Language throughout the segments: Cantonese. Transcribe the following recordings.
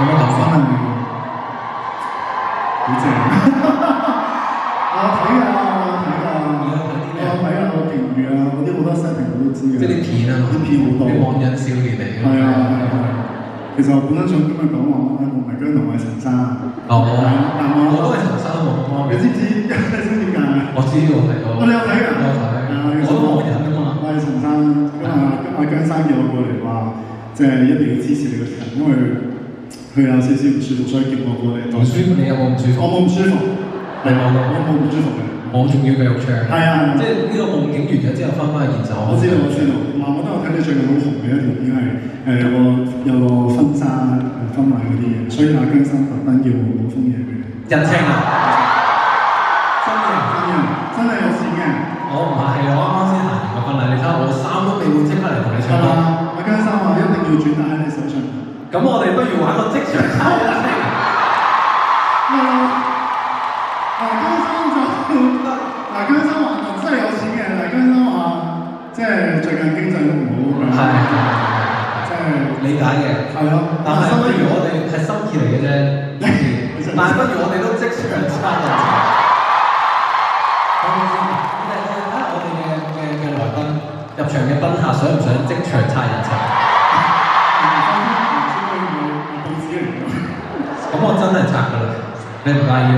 有乜感覺？好正！我睇啊，我勁語啊，嗰啲好多 setting 我都知嘅。即係啲片啊，啲片好多。啲網癮少年嚟嘅。係啊。其實我本身想今日講話，我唔係姜同我係陳生。哦。但我都係陳生喎。你知唔知？你知點解啊？我知我睇過。我哋有睇㗎。我有睇。我都網癮㗎嘛。我係陳生，今日阿姜生叫我過嚟話，即係一定要支持你個場，因為佢有少少唔舒服，所以叫我過嚟。唔舒服？你有冇唔舒服？我冇唔舒服。係我冇唔舒服嘅。我仲要繼續唱。係啊。即係呢個夢境完咗之後，翻返去現實。我知道。嗱，我都有睇你最近好紅嘅一條片係有個婚紗婚禮嗰啲嘢，所以阿姜生特登叫我冇封嘢俾你。人情啊！真係有錢嘅。我唔係，我啱啱先行完個婚禮，你睇下我衫都未換，即刻嚟同你唱歌。阿姜生話一定要轉達喺你手上。咁我哋不如玩個即場猜一猜。姜生話真係有錢嘅，但姜生話即係最近經濟都唔好咁樣。即係理解嘅。係咯。但係不如我哋係心意嚟嘅啫。但係不如我哋都即場猜人情。入場嘅賓客想唔想即場猜人情？咁我真係拆㗎啦，你唔介意？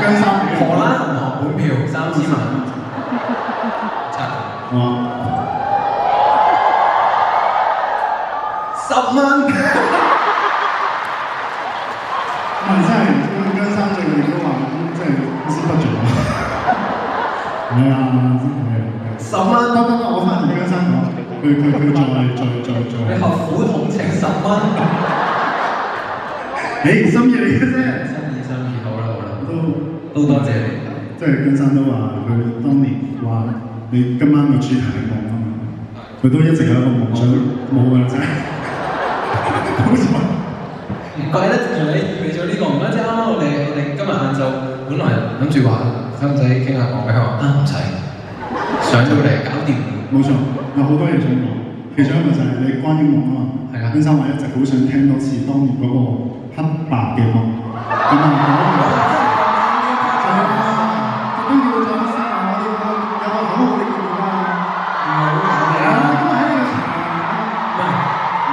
姜生荷蘭銀行本票3000萬，拆。哇！10蚊。唔係真係，姜生最近都話，即係好似得咗。係啊，真係。10蚊得，我翻嚟姜生講，佢再。你合府同情10蚊。誒，心意嚟嘅啫。心意，好啦，都多謝你。即係姜生都話，佢當年話你今晚嘅主題係夢啊嘛，佢都一直有一個夢想冇㗎啦，真係。冇錯。唔怪得仲你預備咗呢個，唔怪之啱啱我哋今日晏晝本來諗住話使唔使傾下講嘅，佢話唔使。上咗嚟搞掂，冇錯，有好多嘢想講。其中一個就係你關於夢啊嘛。係啊。姜生話一直好想聽多次當年嗰個黑白嘅夢。咁啊，特登叫佢再試下，我哋有個好好嘅結果啊！係啊，今日喺呢個場，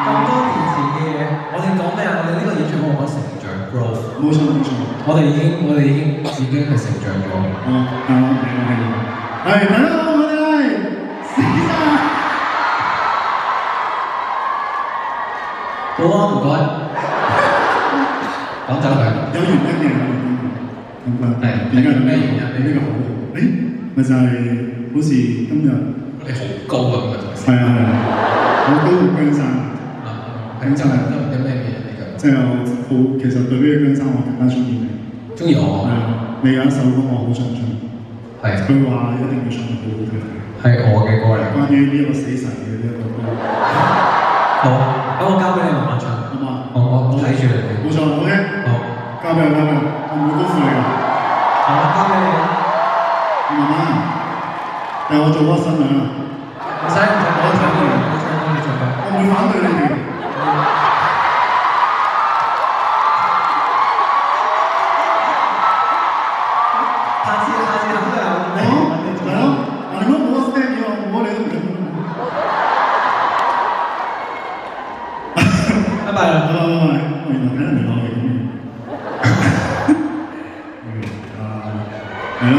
咁多年前嘅嘢，我哋講咩啊？我哋呢個演唱會講成長 growth。冇錯。我哋已經係成長咗。係，大家好，我哋係史生。好啊，唔該。講走佢。有原因嘅。係。點解咩原因？你呢個好。咪就係好似今日。你好高啊！咁啊，係啊。好高嘅姜生。姜生係有咩嘢嚟㗎？即係好，其實對呢個姜生我更加中意你。中意我？係啊。你有一首歌我好想唱。係。佢話一定要唱到好好聽。係我嘅歌嚟。關於呢一個死神嘅呢一個歌。好，咁我交俾你慢慢唱，好嘛？我睇住你。冇錯 ，OK。好，交俾我，我唔會辜負你㗎。好，交俾你。慢慢，由我做 boss 啦。唔使，我唱歌，我唔會反對你哋。下次肯定有。係咯，嗱，如果冇 stand 嘅話，冇你都唔得。拜拜啦，拜拜。我原來睇人哋攞嘅咁樣。係咯。